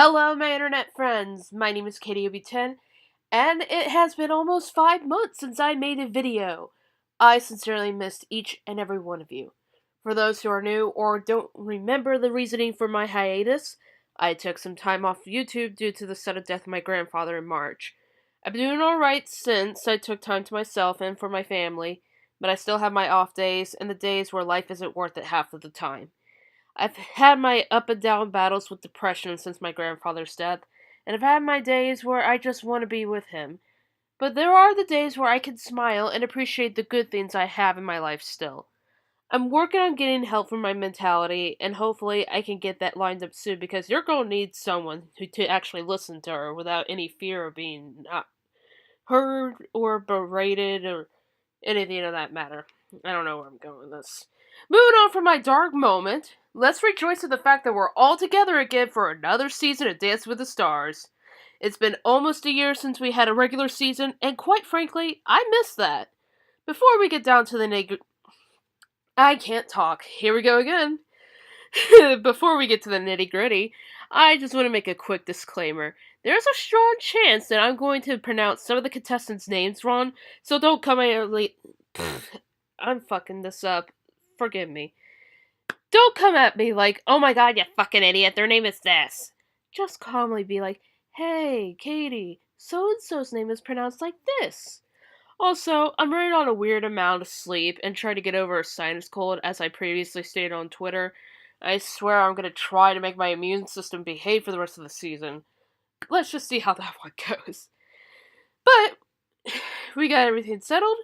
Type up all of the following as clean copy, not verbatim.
Hello, my internet friends. My name is KDOB10, and it has been almost 5 months since I made a video. I sincerely missed each and every one of you. For those who are new or don't remember the reasoning for my hiatus, I took some time off YouTube due to the sudden death of my grandfather in March. I've been doing alright since I took time to myself and for my family, but I still have my off days and the days where life isn't worth it half of the time. I've had my up and down battles with depression since my grandfather's death, and I've had my days where I just want to be with him. But there are the days where I can smile and appreciate the good things I have in my life still. I'm working on getting help for my mentality, and hopefully I can get that lined up soon because your girl needs someone to actually listen to her without any fear of being not heard or berated or anything of that matter. I don't know where I'm going with this. Moving on from my dark moment, let's rejoice in the fact that we're all together again for another season of Dance with the Stars. It's been almost a year since we had a regular season, and quite frankly, I miss that. Before we get down to the I can't talk. Here we go again. Before we get to the nitty-gritty, I just want to make a quick disclaimer. There's a strong chance that I'm going to pronounce some of the contestants' names wrong, so don't come at me. I'm fucking this up. Forgive me. Don't come at me like, oh my god, you fucking idiot, their name is this. Just calmly be like, hey, Katie, so-and-so's name is pronounced like this. Also, I'm running on a weird amount of sleep and trying to get over a sinus cold, as I previously stated on Twitter. I swear I'm gonna try to make my immune system behave for the rest of the season. Let's just see how that one goes. But, we got everything settled,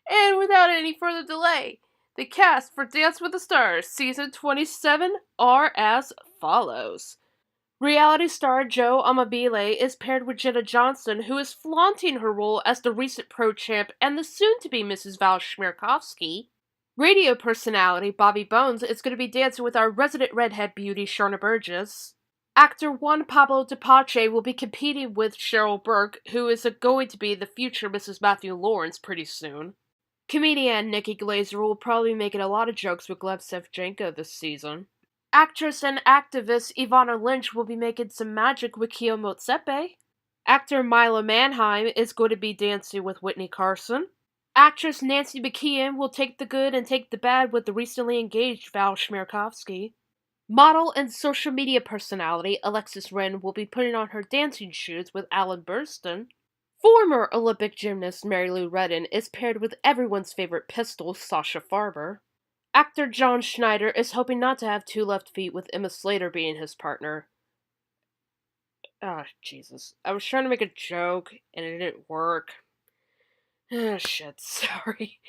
and without any further delay, the cast for Dance with the Stars Season 27 are as follows. Reality star Joe Amabile is paired with Jenna Johnson, who is flaunting her role as the recent pro champ and the soon-to-be Mrs. Val Schmirkovsky. Radio personality Bobby Bones is going to be dancing with our resident redhead beauty Sharna Burgess. Actor Juan Pablo DePache will be competing with Cheryl Burke, who is going to be the future Mrs. Matthew Lawrence pretty soon. Comedian Nikki Glazer will probably be making a lot of jokes with Gleb Sevchenko this season. Actress and activist Ivana Lynch will be making some magic with Kyo Motsepe. Actor Mila Manheim is going to be dancing with Whitney Carson. Actress Nancy McKeon will take the good and take the bad with the recently engaged Val Schmirkovsky. Model and social media personality Alexis Wren will be putting on her dancing shoes with Alan Burston. Former Olympic gymnast Mary Lou Retton is paired with everyone's favorite pistol, Sasha Farber. Actor John Schneider is hoping not to have two left feet with Emma Slater being his partner. Ah, Jesus. I was trying to make a joke, and it didn't work. Ah, shit, sorry.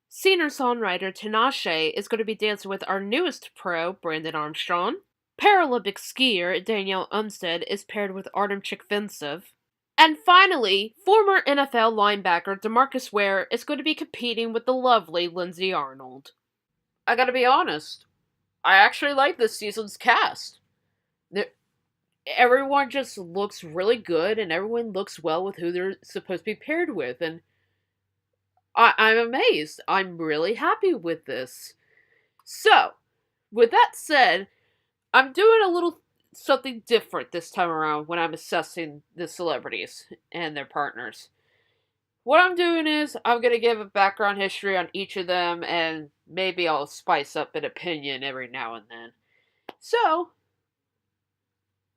Singer-songwriter Tinashe is going to be dancing with our newest pro, Brandon Armstrong. Paralympic skier Danielle Umstead is paired with Artem Chikvintsev. And finally, former NFL linebacker DeMarcus Ware is going to be competing with the lovely Lindsay Arnold. I gotta be honest, I actually like this season's cast. Everyone just looks really good, and everyone looks well with who they're supposed to be paired with, and I'm amazed. I'm really happy with this. So, with that said, I'm doing a little something different this time around when I'm assessing the celebrities and their partners. What I'm doing is, I'm going to give a background history on each of them, and maybe I'll spice up an opinion every now and then. So,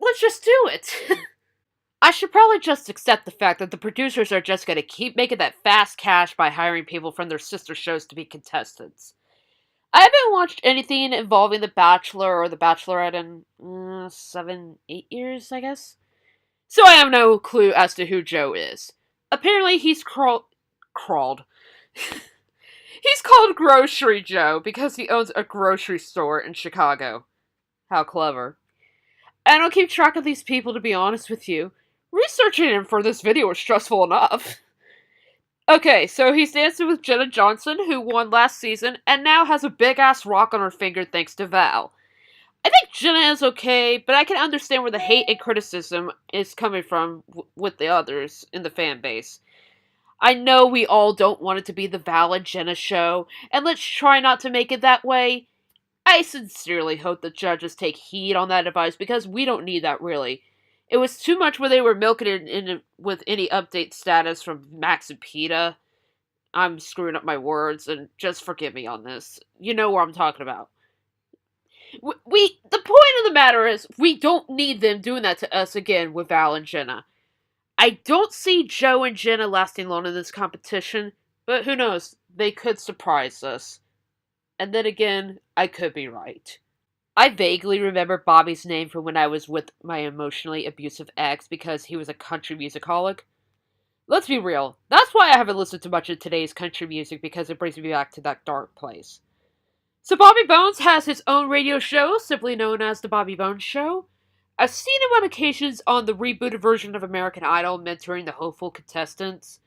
let's just do it! I should probably just accept the fact that the producers are just going to keep making that fast cash by hiring people from their sister shows to be contestants. I haven't watched anything involving The Bachelor or The Bachelorette in 7-8 years, I guess. So I have no clue as to who Joe is. Apparently he's crawled. He's called Grocery Joe because he owns a grocery store in Chicago. How clever. I don't keep track of these people, to be honest with you. Researching him for this video was stressful enough. Okay, so he's dancing with Jenna Johnson, who won last season, and now has a big-ass rock on her finger thanks to Val. I think Jenna is okay, but I can understand where the hate and criticism is coming from with the others in the fan base. I know we all don't want it to be the Val and Jenna show, and let's try not to make it that way. I sincerely hope the judges take heed on that advice because we don't need that really. It was too much where they were milking it in with any update status from Max and PETA. I'm screwing up my words, and just forgive me on this. You know what I'm talking about. The point of the matter is, we don't need them doing that to us again with Val and Jenna. I don't see Joe and Jenna lasting long in this competition, but who knows? They could surprise us. And then again, I could be right. I vaguely remember Bobby's name from when I was with my emotionally abusive ex because he was a country musicaholic. Let's be real, that's why I haven't listened to much of today's country music because it brings me back to that dark place. So Bobby Bones has his own radio show, simply known as The Bobby Bones Show. I've seen him on occasions on the rebooted version of American Idol, mentoring the hopeful contestants.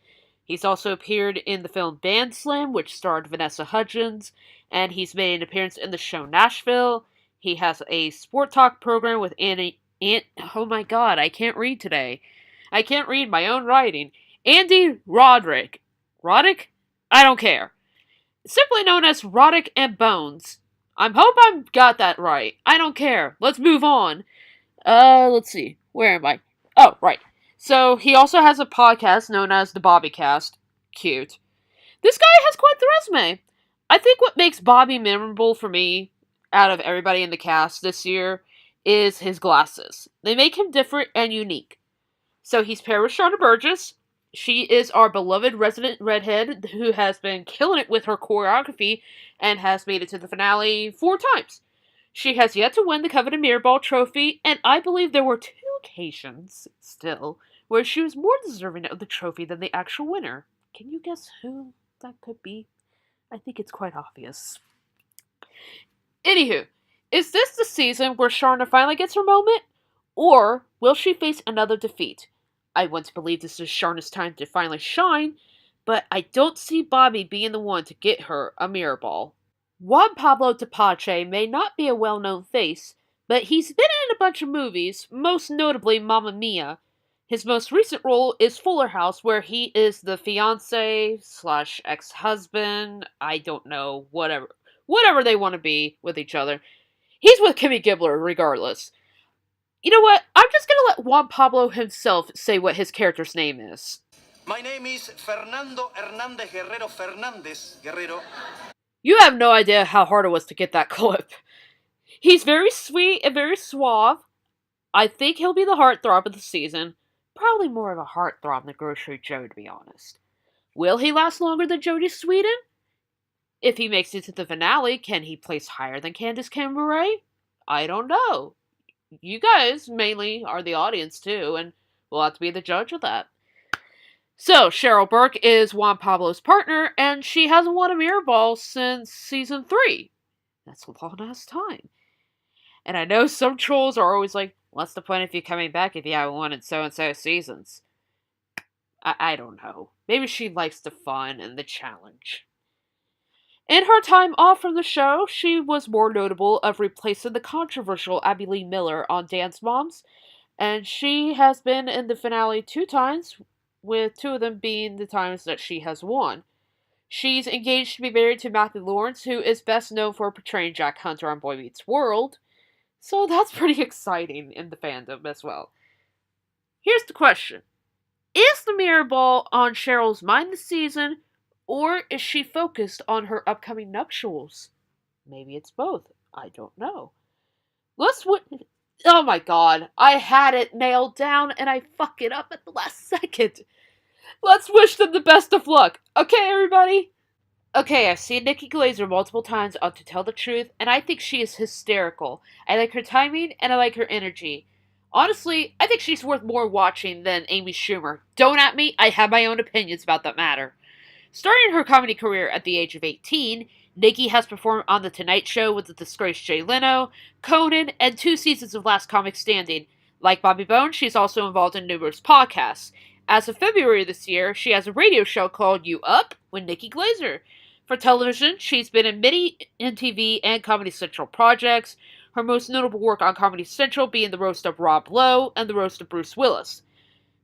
He's also appeared in the film Band Slam, which starred Vanessa Hudgens, and he's made an appearance in the show Nashville. He has a sport talk program with oh my god, I can't read today. I can't read my own writing. Andy Roddick. Roddick? I don't care. Simply known as Roddick and Bones. I hope I got that right. I don't care. Let's move on. Let's see. Where am I? Oh, right. So, he also has a podcast known as the Bobbycast. Cute. This guy has quite the resume. I think what makes Bobby memorable for me, out of everybody in the cast this year, is his glasses. They make him different and unique. So, he's paired with Shauna Burgess. She is our beloved resident redhead who has been killing it with her choreography and has made it to the finale 4 times. She has yet to win the coveted Mirror Ball trophy, and I believe there were 2 occasions, still, where she was more deserving of the trophy than the actual winner. Can you guess who that could be? I think it's quite obvious. Anywho, is this the season where Shauna finally gets her moment? Or will she face another defeat? I want to believe this is Shauna's time to finally shine, but I don't see Bobby being the one to get her a mirror ball. Juan Pablo Tepache may not be a well-known face, but he's been in a bunch of movies, most notably Mamma Mia. His most recent role is Fuller House, where he is the fiancé/ex-husband, I don't know, whatever they want to be with each other. He's with Kimmy Gibbler regardless. You know what? I'm just gonna let Juan Pablo himself say what his character's name is. My name is Fernando Hernandez Guerrero Fernandez Guerrero. You have no idea how hard it was to get that clip. He's very sweet and very suave. I think he'll be the heartthrob of the season. Probably more of a heartthrob than Grocery Joe, to be honest. Will he last longer than Jodie Sweetin? If he makes it to the finale, can he place higher than Candace Cameron? I don't know. You guys mainly are the audience too, and we'll have to be the judge of that. So, Cheryl Burke is Juan Pablo's partner, and she hasn't won a mirror ball since season 3. That's a long ass time. And I know some trolls are always like, what's the point of you coming back if you haven't won in so-and-so seasons? I don't know. Maybe she likes the fun and the challenge. In her time off from the show, she was more notable of replacing the controversial Abby Lee Miller on Dance Moms, and she has been in the finale 2 times, with 2 of them being the times that she has won. She's engaged to be married to Matthew Lawrence, who is best known for portraying Jack Hunter on Boy Meets World, so that's pretty exciting in the fandom as well. Here's the question. Is the mirror ball on Cheryl's mind this season, or is she focused on her upcoming nuptials? Maybe it's both. I don't know. Oh my god. I had it nailed down and I fuck it up at the last second. Let's wish them the best of luck. Okay, everybody? Okay, I've seen Nikki Glaser multiple times on To Tell the Truth, and I think she is hysterical. I like her timing, and I like her energy. Honestly, I think she's worth more watching than Amy Schumer. Don't at me, I have my own opinions about that matter. Starting her comedy career at the age of 18, Nikki has performed on The Tonight Show with the disgraced Jay Leno, Conan, and 2 seasons of Last Comic Standing. Like Bobby Bones, she's also involved in numerous podcasts. As of February this year, she has a radio show called You Up with Nikki Glaser. For television, she's been in many MTV and Comedy Central projects, her most notable work on Comedy Central being the roast of Rob Lowe and the roast of Bruce Willis.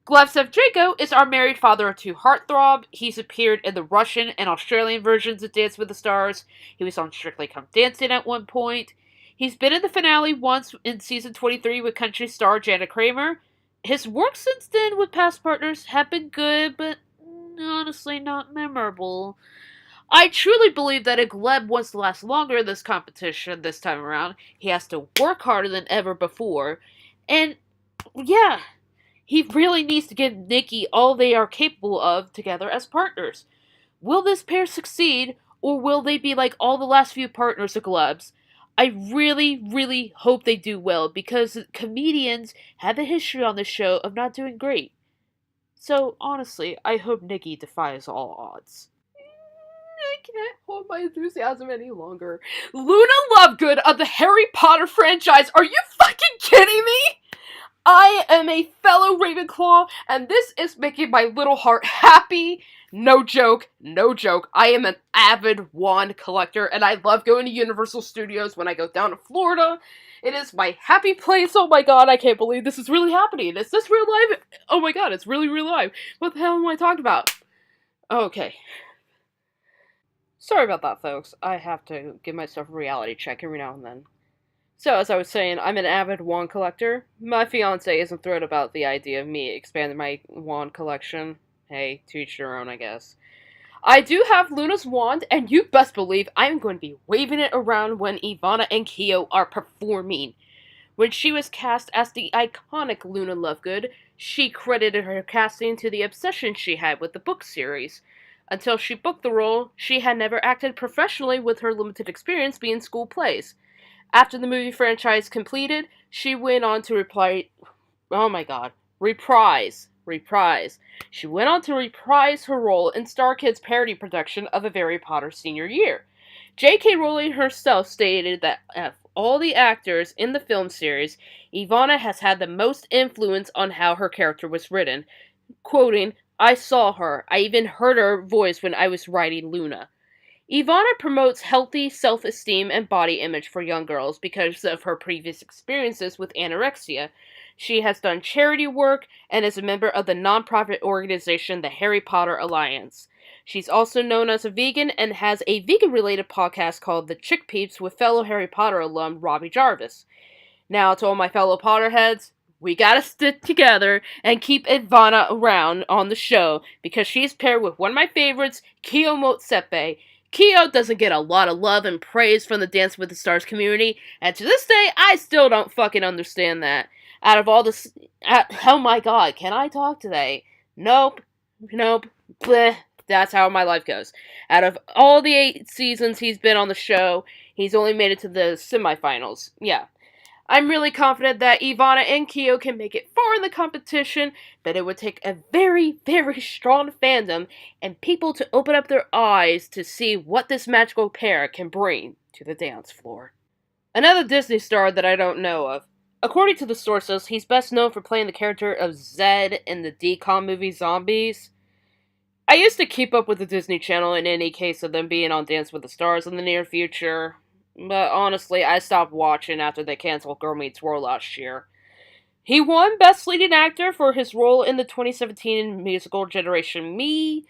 Gleb Sevchenko is our married father of two heartthrob. He's appeared in the Russian and Australian versions of Dance with the Stars. He was on Strictly Come Dancing at one point. He's been in the finale once in season 23 with country star Janet Kramer. His work since then with past partners have been good, but honestly not memorable. I truly believe that if Gleb wants to last longer in this competition this time around, he has to work harder than ever before. And yeah, he really needs to give Nikki all they are capable of together as partners. Will this pair succeed, or will they be like all the last few partners of Gleb's? I really, really hope they do well, because comedians have a history on this show of not doing great. So, honestly, I hope Nikki defies all odds. I can't hold my enthusiasm any longer. Luna Lovegood of the Harry Potter franchise, are you fucking kidding me? I am a fellow Ravenclaw, and this is making my little heart happy. No joke, no joke. I am an avid wand collector, and I love going to Universal Studios when I go down to Florida. It is my happy place. Oh my god, I can't believe this is really happening. Is this real life? Oh my god, it's really real life. What the hell am I talking about? Okay. Sorry about that, folks. I have to give myself a reality check every now and then. So, as I was saying, I'm an avid wand collector. My fiance isn't thrilled about the idea of me expanding my wand collection. Hey, to each their own, I guess. I do have Luna's wand, and you best believe I'm going to be waving it around when Ivana and Keo are performing. When she was cast as the iconic Luna Lovegood, she credited her casting to the obsession she had with the book series. Until she booked the role, she had never acted professionally with her limited experience being school plays. After the movie franchise completed, she went on to reprise. She went on to reprise her role in Star Kids' parody production of A Harry Potter Senior Year. J.K. Rowling herself stated that of all the actors in the film series, Ivana has had the most influence on how her character was written. Quoting, "I saw her. I even heard her voice when I was writing Luna." Ivana promotes healthy self-esteem and body image for young girls because of her previous experiences with anorexia. She has done charity work and is a member of the nonprofit organization the Harry Potter Alliance. She's also known as a vegan and has a vegan-related podcast called The Chick Peeps with fellow Harry Potter alum Robbie Jarvis. Now, to all my fellow Potterheads, we gotta stick together and keep Ivana around on the show because she's paired with one of my favorites, Keo Motsepe. Keo doesn't get a lot of love and praise from the Dance with the Stars community, and to this day, I still don't fucking understand that. Out of all this, oh my god, can I talk today? Nope, bleh, that's how my life goes. Out of all the 8 seasons he's been on the show, he's only made it to the semifinals. Yeah. I'm really confident that Ivana and Keo can make it far in the competition, but it would take a very, very strong fandom and people to open up their eyes to see what this magical pair can bring to the dance floor. Another Disney star that I don't know of. According to the sources, he's best known for playing the character of Zed in the DCOM movie Zombies. I used to keep up with the Disney Channel in any case of them being on Dance with the Stars in the near future. But honestly, I stopped watching after they canceled Girl Meets World last year. He won Best Leading Actor for his role in the 2017 musical Generation Me,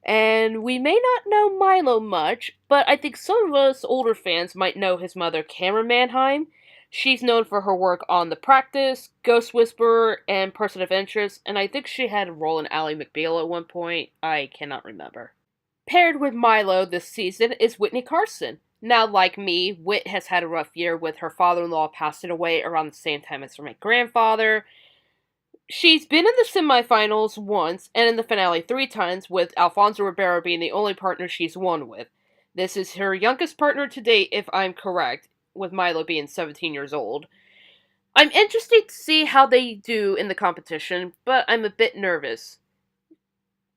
and we may not know Milo much, but I think some of us older fans might know his mother, Cameron Manheim. She's known for her work on The Practice, Ghost Whisperer, and Person of Interest, and I think she had a role in Ally McBeal at one point. I cannot remember. Paired with Milo this season is Whitney Carson. Now, like me, Whit has had a rough year with her father-in-law passing away around the same time as my grandfather. She's been in the semifinals once and in the finale 3 times, with Alfonso Ribeiro being the only partner she's won with. This is her youngest partner to date, if I'm correct, with Milo being 17 years old. I'm interested to see how they do in the competition, but I'm a bit nervous.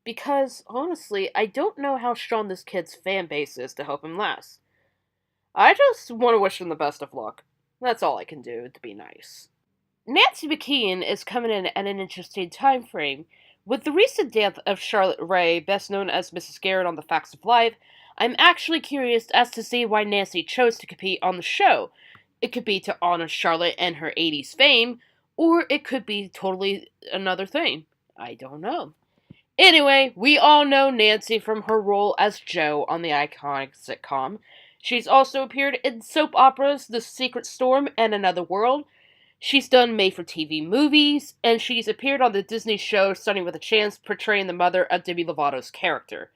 Because, honestly, I don't know how strong this kid's fan base is to help him last. I just want to wish him the best of luck. That's all I can do to be nice. Nancy McKeon is coming in at an interesting time frame. With the recent death of Charlotte Rae, best known as Mrs. Garrett on The Facts of Life, I'm actually curious as to see why Nancy chose to compete on the show. It could be to honor Charlotte and her 80s fame, or it could be totally another thing. I don't know. Anyway, we all know Nancy from her role as Jo on the iconic sitcom. She's also appeared in soap operas The Secret Storm and Another World. She's done made-for-TV movies, and she's appeared on the Disney show Sunny with a Chance, portraying the mother of Demi Lovato's character.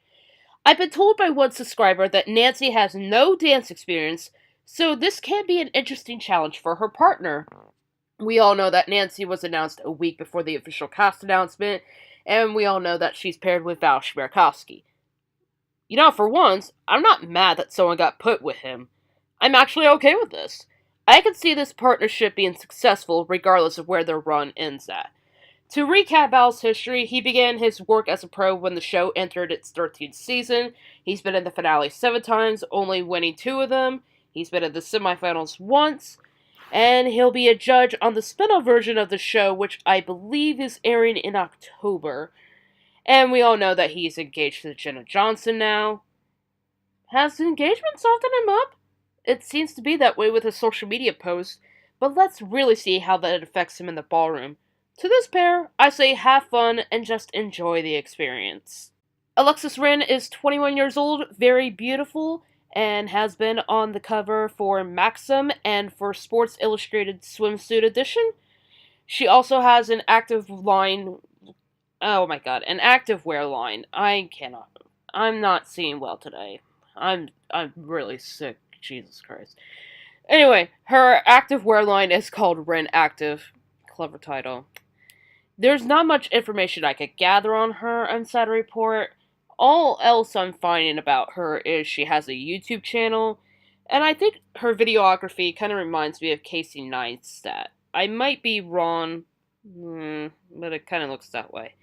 I've been told by one subscriber that Nancy has no dance experience, so this can be an interesting challenge for her partner. We all know that Nancy was announced a week before the official cast announcement, and we all know that she's paired with Val Schmerkowski. You know, for once, I'm not mad that someone got put with him. I'm actually okay with this. I can see this partnership being successful regardless of where their run ends at. To recap Val's history, he began his work as a pro when the show entered its 13th season. He's been in the finale 7 times, only winning 2 of them. He's been in the semifinals once. And he'll be a judge on the spin-off version of the show, which I believe is airing in October. And we all know that he's engaged to Jenna Johnson now. Has the engagement softened him up? It seems to be that way with his social media posts, but let's really see how that affects him in the ballroom. To this pair, I say have fun and just enjoy the experience. Alexis Ren is 21 years old, very beautiful, and has been on the cover for Maxim and for Sports Illustrated Swimsuit Edition. She also has an active line. Oh my god, an activewear line. I'm not seeing well today. I'm really sick. Jesus Christ. Anyway, her activewear line is called Ren Active. Clever title. There's not much information I could gather on her inside a report. All else I'm finding about her is she has a YouTube channel, and I think her videography kind of reminds me of Casey Neistat. I might be wrong, but it kind of looks that way.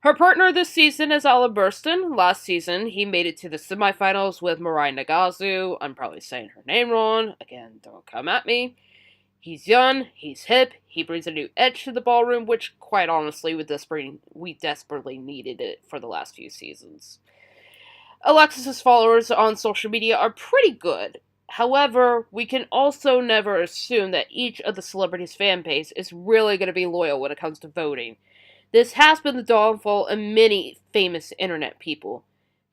Her partner this season is Alan Burston. Last season, he made it to the semifinals with Mirai Nagasu. I'm probably saying her name wrong. Again, don't come at me. He's young, he's hip, he brings a new edge to the ballroom, which, quite honestly, we desperately needed it for the last few seasons. Alexis's followers on social media are pretty good. However, we can also never assume that each of the celebrities' fan base is really going to be loyal when it comes to voting. This has been the downfall of many famous internet people.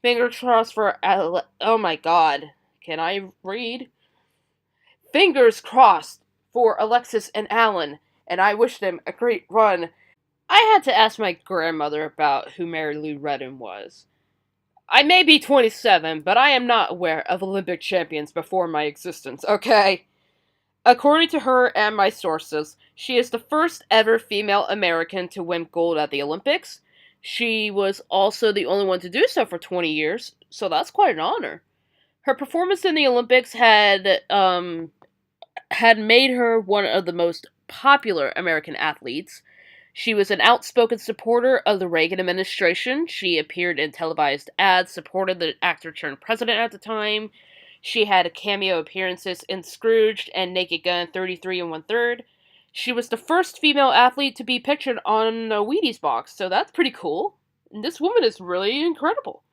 Fingers crossed for oh my god. Can I read? Fingers crossed for Alexis and Alan, and I wish them a great run. I had to ask my grandmother about who Mary Lou Retton was. I may be 27, but I am not aware of Olympic champions before my existence, okay? According to her and my sources, she is the first ever female American to win gold at the Olympics. She was also the only one to do so for 20 years, so that's quite an honor. Her performance in the Olympics had made her one of the most popular American athletes. She was an outspoken supporter of the Reagan administration. She appeared in televised ads, supported the actor-turned-president at the time. She had cameo appearances in Scrooged and Naked Gun 33 1/3. She was the first female athlete to be pictured on a Wheaties box, so that's pretty cool. And this woman is really incredible.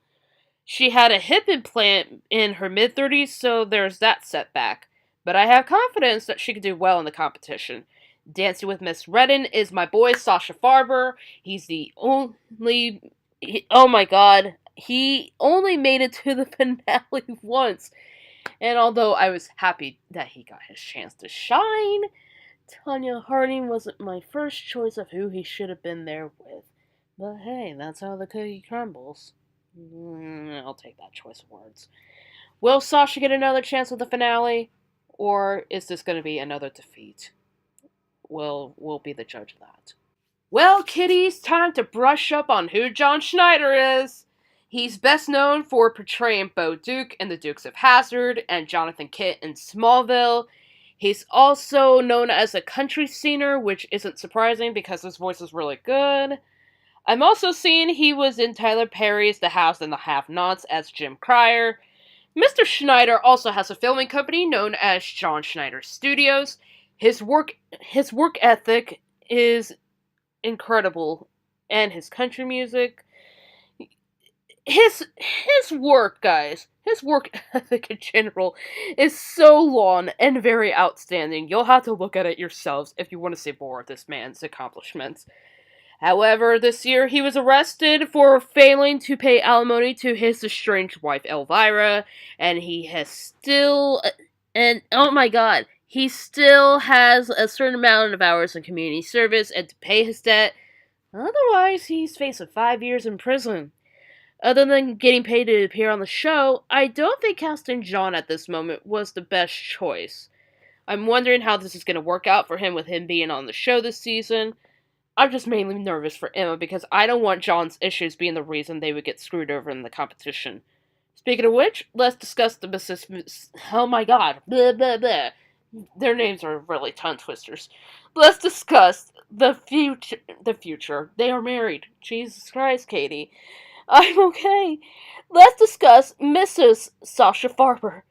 She had a hip implant in her mid-30s, so there's that setback. But I have confidence that she could do well in the competition. Dancing with Miss Redden is my boy Sasha Farber. He's the only... oh my god. He only made it to the finale once. And although I was happy that he got his chance to shine, Tanya Harding wasn't my first choice of who he should have been there with. But hey, that's how the cookie crumbles. I'll take that choice of words. Will Sasha get another chance with the finale? Or is this going to be another defeat? We'll be the judge of that. Well, kiddies, time to brush up on who John Schneider is. He's best known for portraying Bo Duke in The Dukes of Hazzard and Jonathan Kent in Smallville. He's also known as a country singer, which isn't surprising because his voice is really good. I'm also seeing he was in Tyler Perry's The House and the Have-Nots as Jim Cryer. Mr. Schneider also has a filming company known as John Schneider Studios. His work ethic is incredible, and his country music, his work, guys, his work ethic in general is so long and very outstanding. You'll have to look at it yourselves if you want to see more of this man's accomplishments. However, this year he was arrested for failing to pay alimony to his estranged wife Elvira, and he has still, and oh my god, he still has a certain amount of hours in community service and to pay his debt. Otherwise, he's facing 5 years in prison. Other than getting paid to appear on the show, I don't think casting John at this moment was the best choice. I'm wondering how this is going to work out for him with him being on the show this season. I'm just mainly nervous for Emma because I don't want John's issues being the reason they would get screwed over in the competition. Speaking of which, let's discuss the Mrs. Oh my god. Blah, blah, blah. Their names are really tongue twisters. Let's discuss the future. The future. They are married. Jesus Christ, Katie. I'm okay. Let's discuss Mrs. Sasha Farber.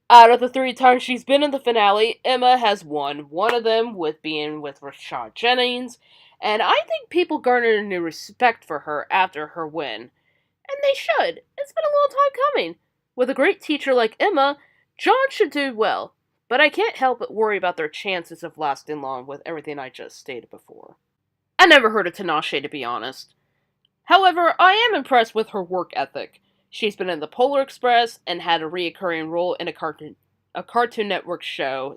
Out of the 3 times she's been in the finale, Emma has won. One of them with being with Rashad Jennings, and I think people garnered a new respect for her after her win. And they should. It's been a long time coming. With a great teacher like Emma, John should do well. But I can't help but worry about their chances of lasting long with everything I just stated before. I never heard of Tinashe, to be honest. However, I am impressed with her work ethic. She's been in the Polar Express and had a reoccurring role in a Cartoon Network show,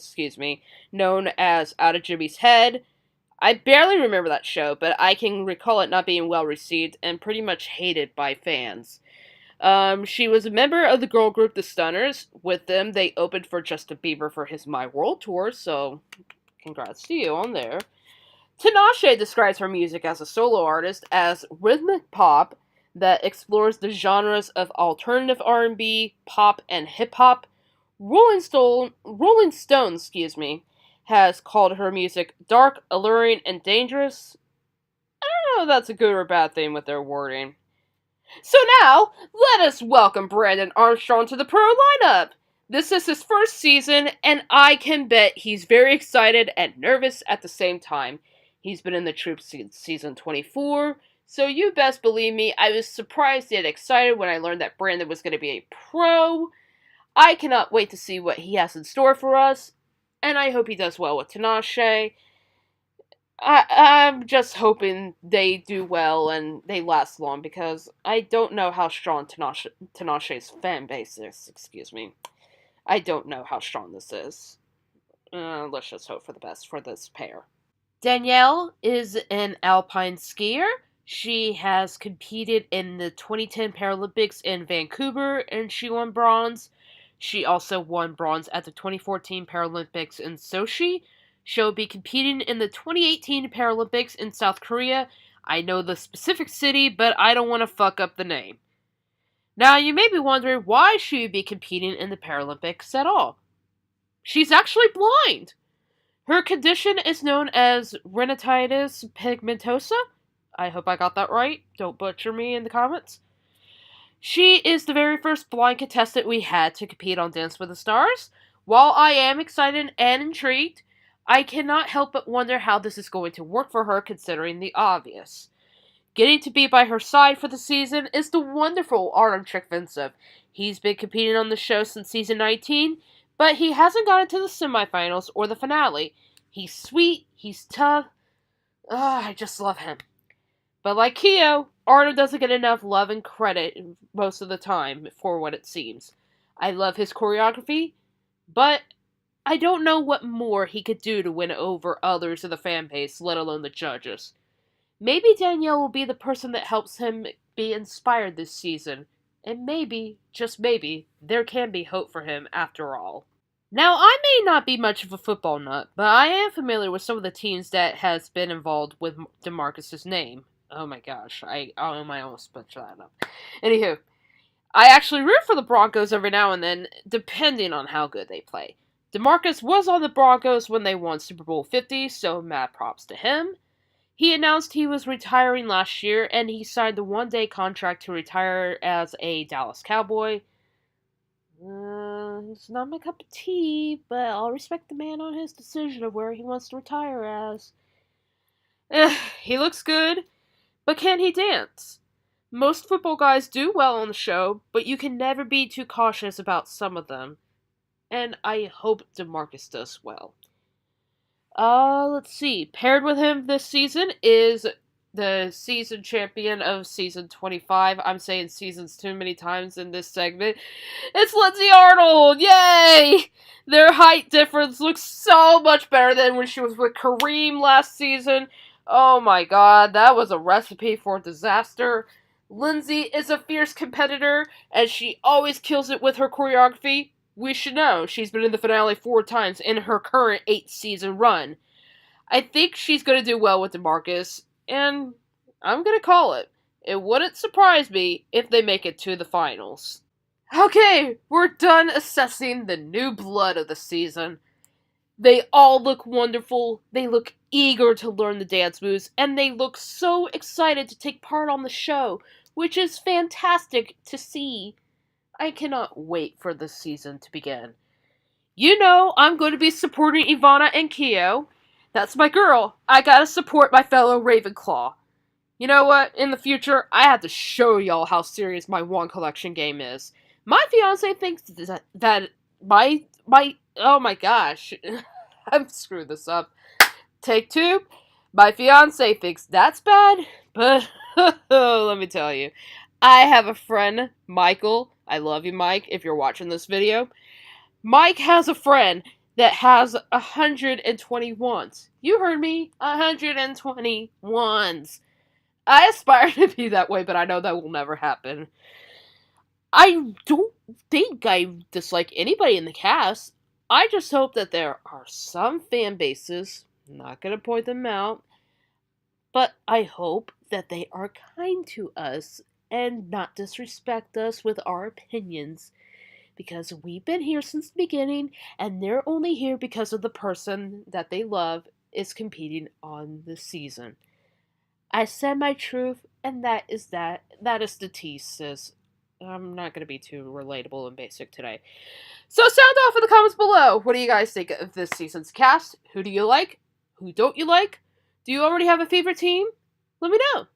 known as Out of Jimmy's Head. I barely remember that show, but I can recall it not being well received and pretty much hated by fans. She was a member of the girl group The Stunners. With them, they opened for Justin Bieber for his My World tour, so congrats to you on there. Tinashe describes her music as a solo artist as rhythmic pop that explores the genres of alternative R&B, pop, and hip-hop. Rolling Stone, has called her music dark, alluring, and dangerous. I don't know if that's a good or bad thing with their wording. So now, let us welcome Brandon Armstrong to the pro lineup. This is his first season, and I can bet he's very excited and nervous at the same time. He's been in the troupe since season 24, so you best believe me, I was surprised yet excited when I learned that Brandon was going to be a pro. I cannot wait to see what he has in store for us, and I hope he does well with Tinashe. I'm just hoping they do well and they last long because I don't know how strong Tinashe's fan base is. I don't know how strong this is. Let's just hope for the best for this pair. Danielle is an alpine skier. She has competed in the 2010 Paralympics in Vancouver and she won bronze. She also won bronze at the 2014 Paralympics in Sochi. She'll be competing in the 2018 Paralympics in South Korea. I know the specific city, but I don't want to fuck up the name. Now, you may be wondering why she would be competing in the Paralympics at all. She's actually blind! Her condition is known as retinitis pigmentosa. I hope I got that right. Don't butcher me in the comments. She is the very first blind contestant we had to compete on Dance with the Stars. While I am excited and intrigued, I cannot help but wonder how this is going to work for her considering the obvious. Getting to be by her side for the season is the wonderful Artem Chikvintsev. He's been competing on the show since season 19, but he hasn't gotten to the semifinals or the finale. He's sweet, he's tough. I just love him. But like Keo, Artem doesn't get enough love and credit most of the time for what it seems. I love his choreography, but I don't know what more he could do to win over others in the fan base, let alone the judges. Maybe Danielle will be the person that helps him be inspired this season. And maybe, just maybe, there can be hope for him after all. Now, I may not be much of a football nut, but I am familiar with some of the teams that has been involved with DeMarcus's name. Oh my gosh, I almost butchered that up. Anywho, I actually root for the Broncos every now and then, depending on how good they play. DeMarcus was on the Broncos when they won Super Bowl 50, so mad props to him. He announced he was retiring last year, and he signed a one-day contract to retire as a Dallas Cowboy. It's not my cup of tea, but I'll respect the man on his decision of where he wants to retire as. He looks good, but can he dance? Most football guys do well on the show, but you can never be too cautious about some of them. And I hope DeMarcus does well. Let's see. Paired with him this season is the season champion of season 25. I'm saying seasons too many times in this segment. It's Lindsay Arnold! Yay! Their height difference looks so much better than when she was with Kareem last season. Oh my god, that was a recipe for disaster. Lindsay is a fierce competitor, and she always kills it with her choreography. We should know, she's been in the finale 4 times in her current 8-season run. I think she's going to do well with DeMarcus, and I'm going to call it. It wouldn't surprise me if they make it to the finals. Okay, we're done assessing the new blood of the season. They all look wonderful, they look eager to learn the dance moves, and they look so excited to take part on the show, which is fantastic to see. I cannot wait for this season to begin. You know I'm going to be supporting Ivana and Keo. That's my girl. I gotta support my fellow Ravenclaw. You know what? In the future, I have to show y'all how serious my wand collection game is. My fiance thinks that my oh my gosh, I'm screwed this up. Take 2. My fiance thinks that's bad, but let me tell you, I have a friend, Michael. I love you, Mike, if you're watching this video. Mike has a friend that has 120 wands. You heard me, 120 wands. I aspire to be that way, but I know that will never happen. I don't think I dislike anybody in the cast. I just hope that there are some fan bases, not gonna point them out, but I hope that they are kind to us and not disrespect us with our opinions. Because we've been here since the beginning, and they're only here because of the person that they love is competing on the season. I said my truth, and that is that. That is the tea, sis. I'm not going to be too relatable and basic today. So sound off in the comments below. What do you guys think of this season's cast? Who do you like? Who don't you like? Do you already have a favorite team? Let me know.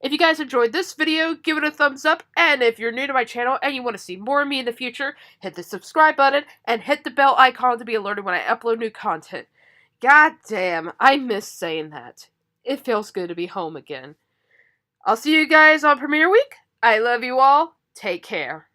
If you guys enjoyed this video, give it a thumbs up, and if you're new to my channel and you want to see more of me in the future, hit the subscribe button and hit the bell icon to be alerted when I upload new content. God damn, I miss saying that. It feels good to be home again. I'll see you guys on premiere week. I love you all. Take care.